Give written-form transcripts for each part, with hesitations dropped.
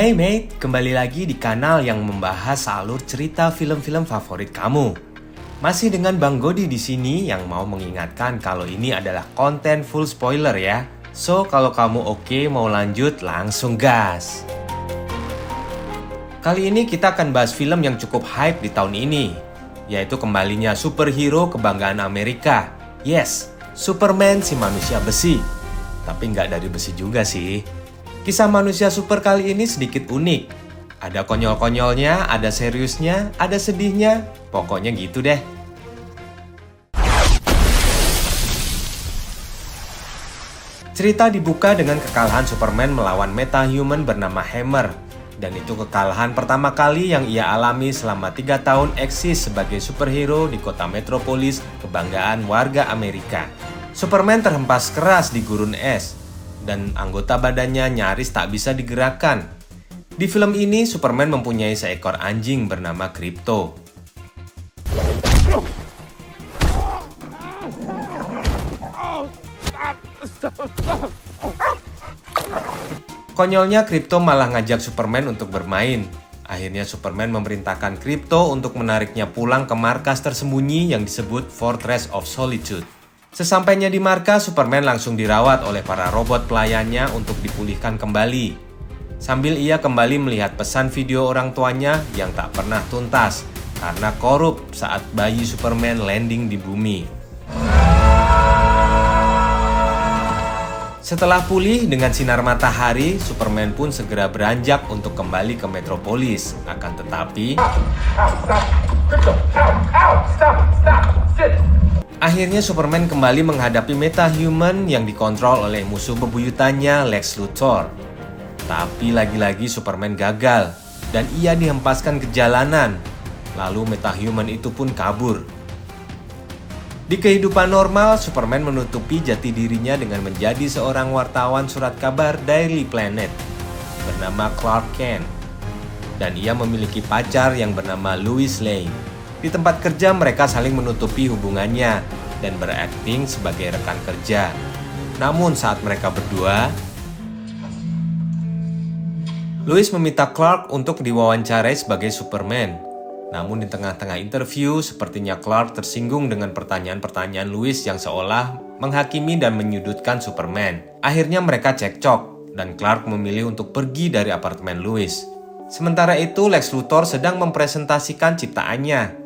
Hey mate, kembali lagi di kanal yang membahas alur cerita film-film favorit kamu. Masih dengan Bang Godi di sini yang mau mengingatkan kalau ini adalah konten full spoiler ya. So, kalau kamu oke mau lanjut, langsung gas. Kali ini kita akan bahas film yang cukup hype di tahun ini, yaitu kembalinya superhero kebanggaan Amerika. Yes, Superman si manusia besi. Tapi nggak dari besi juga sih. Kisah manusia super kali ini sedikit unik. Ada konyol-konyolnya, ada seriusnya, ada sedihnya. Pokoknya gitu deh. Cerita dibuka dengan kekalahan Superman melawan metahuman bernama Hammer. Dan itu kekalahan pertama kali yang ia alami selama 3 tahun eksis sebagai superhero di kota metropolis kebanggaan warga Amerika. Superman terhempas keras di gurun es. Dan anggota badannya nyaris tak bisa digerakkan. Di film ini, Superman mempunyai seekor anjing bernama Krypto. Konyolnya, Krypto malah ngajak Superman untuk bermain. Akhirnya Superman memerintahkan Krypto untuk menariknya pulang ke markas tersembunyi yang disebut Fortress of Solitude. Sesampainya di markas, Superman langsung dirawat oleh para robot pelayannya untuk dipulihkan kembali. Sambil ia kembali melihat pesan video orang tuanya yang tak pernah tuntas karena korup saat bayi Superman landing di bumi. Setelah pulih dengan sinar matahari, Superman pun segera beranjak untuk kembali ke metropolis. Akan tetapi... Akhirnya Superman kembali menghadapi metahuman yang dikontrol oleh musuh bebuyutannya Lex Luthor. Tapi lagi-lagi Superman gagal dan ia dihempaskan ke jalanan. Lalu metahuman itu pun kabur. Di kehidupan normal, Superman menutupi jati dirinya dengan menjadi seorang wartawan surat kabar Daily Planet bernama Clark Kent. Dan ia memiliki pacar yang bernama Lois Lane. Di tempat kerja mereka saling menutupi hubungannya dan berakting sebagai rekan kerja. Namun saat mereka berdua, Lois meminta Clark untuk diwawancarai sebagai Superman. Namun di tengah-tengah interview, sepertinya Clark tersinggung dengan pertanyaan-pertanyaan Lois yang seolah menghakimi dan menyudutkan Superman. Akhirnya mereka cekcok dan Clark memilih untuk pergi dari apartemen Lois. Sementara itu Lex Luthor sedang mempresentasikan ciptaannya.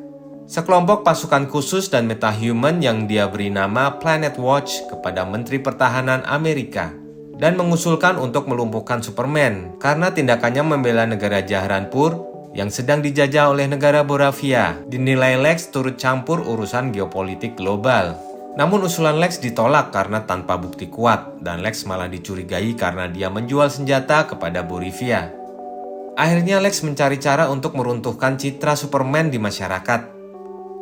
Sekelompok pasukan khusus dan metahuman yang dia beri nama Planet Watch kepada Menteri Pertahanan Amerika dan mengusulkan untuk melumpuhkan Superman karena tindakannya membela negara Jahranpur yang sedang dijajah oleh negara Boravia. Dinilai Lex turut campur urusan geopolitik global. Namun usulan Lex ditolak karena tanpa bukti kuat dan Lex malah dicurigai karena dia menjual senjata kepada Boravia. Akhirnya Lex mencari cara untuk meruntuhkan citra Superman di masyarakat.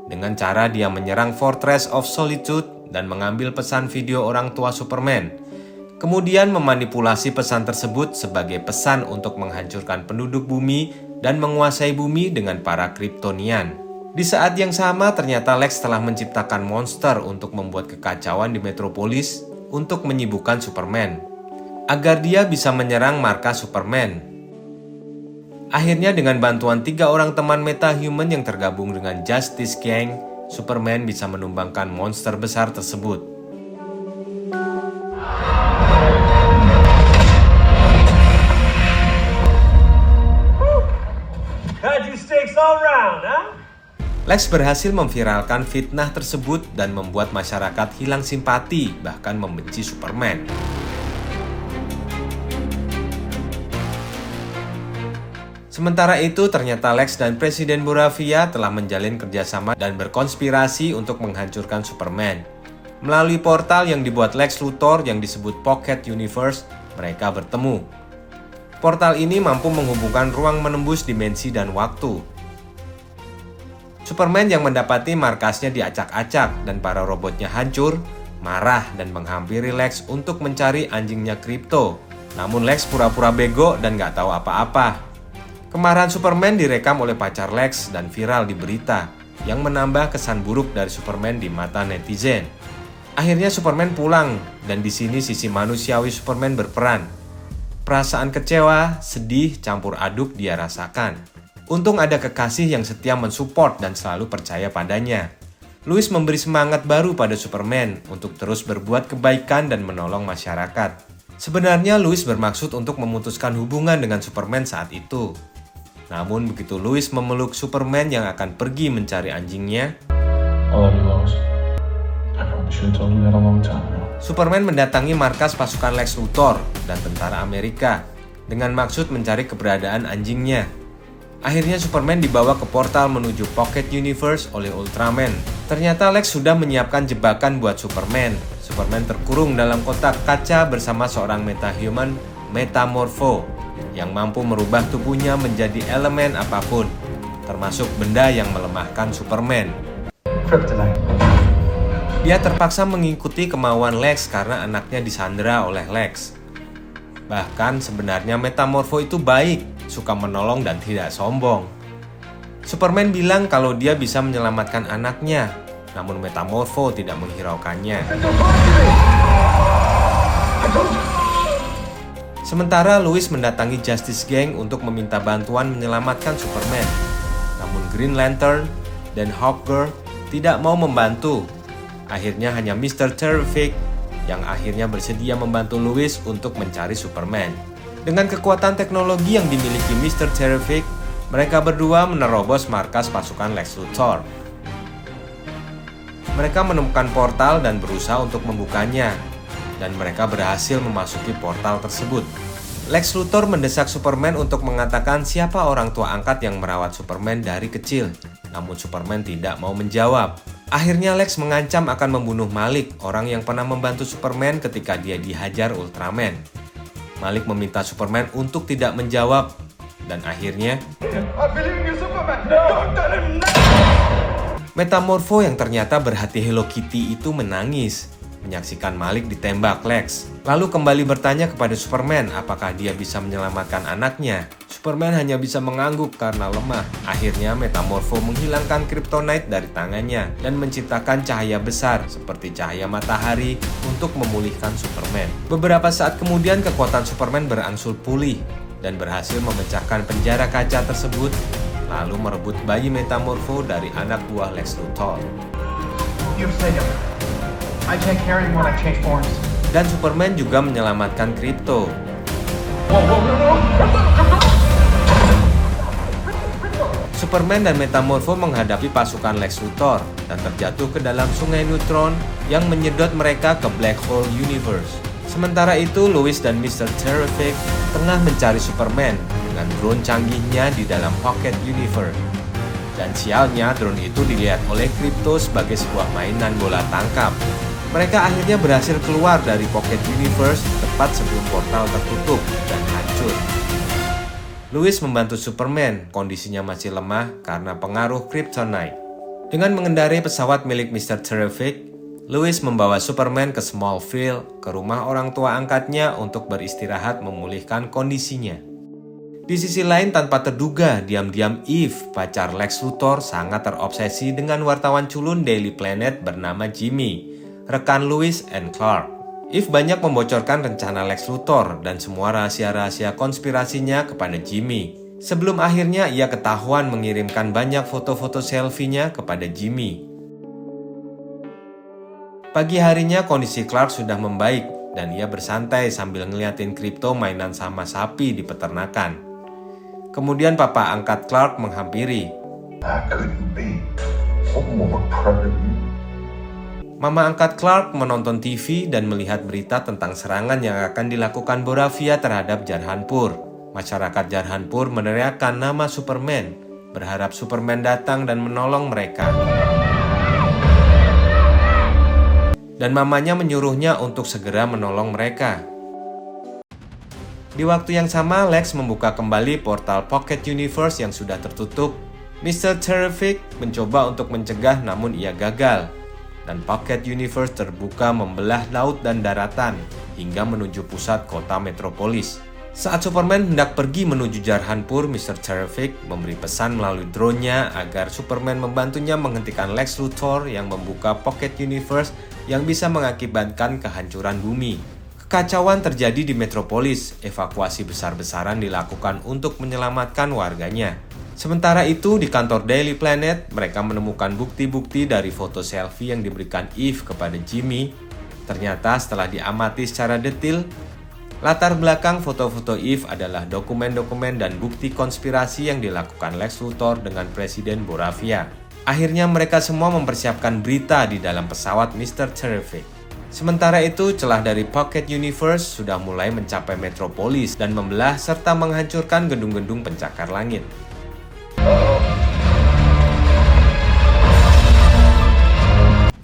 Dengan cara dia menyerang Fortress of Solitude dan mengambil pesan video orang tua Superman. Kemudian memanipulasi pesan tersebut sebagai pesan untuk menghancurkan penduduk bumi dan menguasai bumi dengan para Kryptonian. Di saat yang sama ternyata Lex telah menciptakan monster untuk membuat kekacauan di metropolis untuk menyibukkan Superman, agar dia bisa menyerang markas Superman. Akhirnya dengan bantuan 3 orang teman metahuman yang tergabung dengan Justice Gang, Superman bisa menumbangkan monster besar tersebut. Lex berhasil memviralkan fitnah tersebut dan membuat masyarakat hilang simpati, bahkan membenci Superman. Sementara itu, ternyata Lex dan Presiden Boravia telah menjalin kerjasama dan berkonspirasi untuk menghancurkan Superman. Melalui portal yang dibuat Lex Luthor yang disebut Pocket Universe, mereka bertemu. Portal ini mampu menghubungkan ruang menembus dimensi dan waktu. Superman yang mendapati markasnya diacak-acak dan para robotnya hancur, marah dan menghampiri Lex untuk mencari anjingnya Krypto. Namun Lex pura-pura bego dan gak tahu apa-apa. Kemarahan Superman direkam oleh pacar Lex dan viral di berita, yang menambah kesan buruk dari Superman di mata netizen. Akhirnya Superman pulang, dan di sini sisi manusiawi Superman berperan. Perasaan kecewa, sedih, campur aduk dia rasakan. Untung ada kekasih yang setia mensupport dan selalu percaya padanya. Lois memberi semangat baru pada Superman untuk terus berbuat kebaikan dan menolong masyarakat. Sebenarnya Lois bermaksud untuk memutuskan hubungan dengan Superman saat itu. Namun begitu Lois memeluk Superman yang akan pergi mencari anjingnya, I love you, Lois. I probably should have told you that a long time ago. Superman mendatangi markas pasukan Lex Luthor dan tentara Amerika dengan maksud mencari keberadaan anjingnya. Akhirnya Superman dibawa ke portal menuju Pocket Universe oleh Ultraman. Ternyata Lex sudah menyiapkan jebakan buat Superman. Superman terkurung dalam kotak kaca bersama seorang metahuman, Metamorpho, yang mampu merubah tubuhnya menjadi elemen apapun, termasuk benda yang melemahkan Superman. Kryptonite. Dia terpaksa mengikuti kemauan Lex karena anaknya disandera oleh Lex. Bahkan sebenarnya Metamorpho itu baik, suka menolong dan tidak sombong. Superman bilang kalau dia bisa menyelamatkan anaknya, namun Metamorpho tidak menghiraukannya. Sementara Lois mendatangi Justice Gang untuk meminta bantuan menyelamatkan Superman. Namun Green Lantern dan Hawkgirl tidak mau membantu. Akhirnya hanya Mr. Terrific yang akhirnya bersedia membantu Lois untuk mencari Superman. Dengan kekuatan teknologi yang dimiliki Mr. Terrific, mereka berdua menerobos markas pasukan Lex Luthor. Mereka menemukan portal dan berusaha untuk membukanya, dan mereka berhasil memasuki portal tersebut. Lex Luthor mendesak Superman untuk mengatakan siapa orang tua angkat yang merawat Superman dari kecil, namun Superman tidak mau menjawab. Akhirnya Lex mengancam akan membunuh Malik, orang yang pernah membantu Superman ketika dia dihajar Ultraman. Malik meminta Superman untuk tidak menjawab, dan akhirnya Metamorpho yang ternyata berhati Hello Kitty itu menangis menyaksikan Malik ditembak Lex. Lalu kembali bertanya kepada Superman apakah dia bisa menyelamatkan anaknya. Superman hanya bisa mengangguk karena lemah. Akhirnya Metamorpho menghilangkan Kryptonite dari tangannya dan menciptakan cahaya besar seperti cahaya matahari untuk memulihkan Superman. Beberapa saat kemudian kekuatan Superman berangsur pulih dan berhasil memecahkan penjara kaca tersebut, lalu merebut bayi Metamorpho dari anak buah Lex Luthor. Dan Superman juga menyelamatkan Krypto. Superman dan Metamorpho menghadapi pasukan Lex Luthor dan terjatuh ke dalam sungai neutron yang menyedot mereka ke Black Hole Universe. Sementara itu, Lois dan Mr. Terrific tengah mencari Superman dengan drone canggihnya di dalam Pocket Universe. Dan sialnya, drone itu dilihat oleh Krypto sebagai sebuah mainan bola tangkap. Mereka akhirnya berhasil keluar dari Pocket Universe tepat sebelum portal tertutup dan hancur. Lois membantu Superman, kondisinya masih lemah karena pengaruh Kryptonite. Dengan mengendarai pesawat milik Mr. Terrific, Lois membawa Superman ke Smallville, ke rumah orang tua angkatnya untuk beristirahat memulihkan kondisinya. Di sisi lain, tanpa terduga, diam-diam Eve, pacar Lex Luthor, sangat terobsesi dengan wartawan culun Daily Planet bernama Jimmy, rekan Lois and Clark. Eve banyak membocorkan rencana Lex Luthor dan semua rahasia-rahasia konspirasinya kepada Jimmy. Sebelum akhirnya ia ketahuan mengirimkan banyak foto-foto selfie-nya kepada Jimmy. Pagi harinya kondisi Clark sudah membaik dan ia bersantai sambil ngeliatin Krypto mainan sama sapi di peternakan. Kemudian papa angkat Clark menghampiri. Mama angkat Clark menonton TV dan melihat berita tentang serangan yang akan dilakukan Boravia terhadap Jarhanpur. Masyarakat Jarhanpur meneriakkan nama Superman, berharap Superman datang dan menolong mereka. Dan mamanya menyuruhnya untuk segera menolong mereka. Di waktu yang sama, Lex membuka kembali portal Pocket Universe yang sudah tertutup. Mr. Terrific mencoba untuk mencegah namun ia gagal. Dan Pocket Universe terbuka membelah laut dan daratan hingga menuju pusat kota metropolis. Saat Superman hendak pergi menuju Jarhanpur, Mr. Terrific memberi pesan melalui drone-nya agar Superman membantunya menghentikan Lex Luthor yang membuka Pocket Universe yang bisa mengakibatkan kehancuran bumi. Kekacauan terjadi di Metropolis. Evakuasi besar-besaran dilakukan untuk menyelamatkan warganya. Sementara itu, di kantor Daily Planet, mereka menemukan bukti-bukti dari foto selfie yang diberikan Eve kepada Jimmy. Ternyata setelah diamati secara detail, latar belakang foto-foto Eve adalah dokumen-dokumen dan bukti konspirasi yang dilakukan Lex Luthor dengan Presiden Boravia. Akhirnya mereka semua mempersiapkan berita di dalam pesawat Mr. Terrific. Sementara itu, celah dari Pocket Universe sudah mulai mencapai Metropolis dan membelah serta menghancurkan gedung-gedung pencakar langit.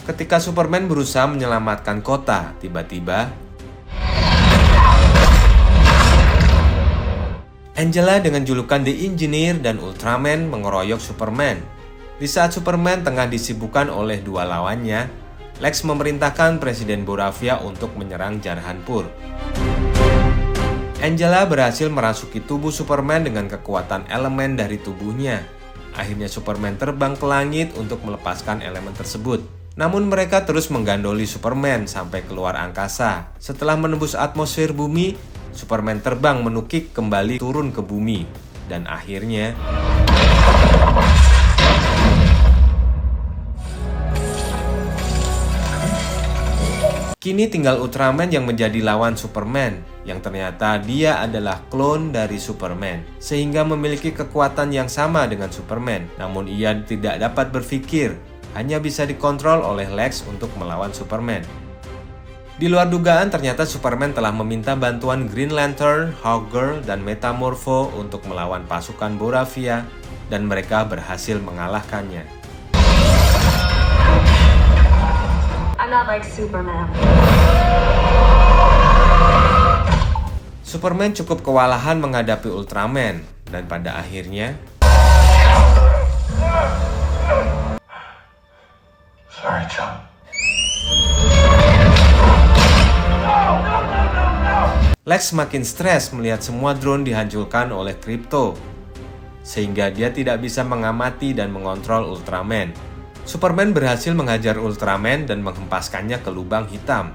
Ketika Superman berusaha menyelamatkan kota, tiba-tiba Angela dengan julukan The Engineer dan Ultraman mengeroyok Superman. Di saat Superman tengah disibukkan oleh dua lawannya, Lex memerintahkan Presiden Boravia untuk menyerang Jarhanpur. Angela berhasil merasuki tubuh Superman dengan kekuatan elemen dari tubuhnya. Akhirnya Superman terbang ke langit untuk melepaskan elemen tersebut. Namun mereka terus menggandoli Superman sampai keluar angkasa. Setelah menembus atmosfer bumi, Superman terbang menukik kembali turun ke bumi. Dan akhirnya kini tinggal Ultraman yang menjadi lawan Superman, yang ternyata dia adalah klon dari Superman, sehingga memiliki kekuatan yang sama dengan Superman. Namun ia tidak dapat berpikir, hanya bisa dikontrol oleh Lex untuk melawan Superman. Di luar dugaan, ternyata Superman telah meminta bantuan Green Lantern, Hawkgirl, dan Metamorpho untuk melawan pasukan Boravia, dan mereka berhasil mengalahkannya. I'm not like Superman. Superman cukup kewalahan menghadapi Ultraman, dan pada akhirnya Sorry, John. Lex semakin stres melihat semua drone dihancurkan oleh Krypto, sehingga dia tidak bisa mengamati dan mengontrol Ultraman. Superman berhasil menghajar Ultraman dan menghempaskannya ke lubang hitam.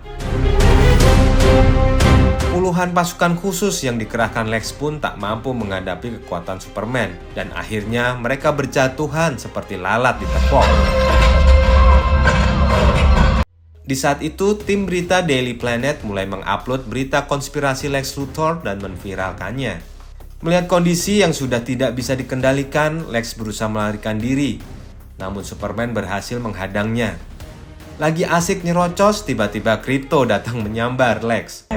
Puluhan pasukan khusus yang dikerahkan Lex pun tak mampu menghadapi kekuatan Superman, dan akhirnya mereka berjatuhan seperti lalat di tepok. Di saat itu, tim berita Daily Planet mulai mengupload berita konspirasi Lex Luthor dan menviralkannya. Melihat kondisi yang sudah tidak bisa dikendalikan, Lex berusaha melarikan diri. Namun Superman berhasil menghadangnya. Lagi asik nyerocos, tiba-tiba Krypto datang menyambar Lex.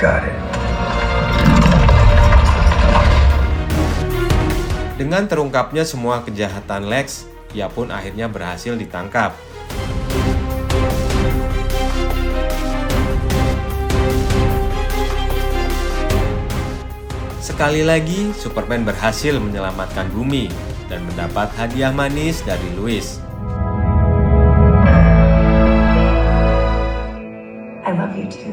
Got it. Dengan terungkapnya semua kejahatan Lex, ia pun akhirnya berhasil ditangkap. Sekali lagi, Superman berhasil menyelamatkan bumi dan mendapat hadiah manis dari Lois. I love you too.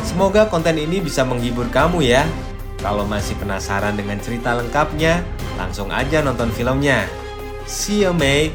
Semoga konten ini bisa menghibur kamu ya. Kalau masih penasaran dengan cerita lengkapnya, langsung aja nonton filmnya. See you, mate!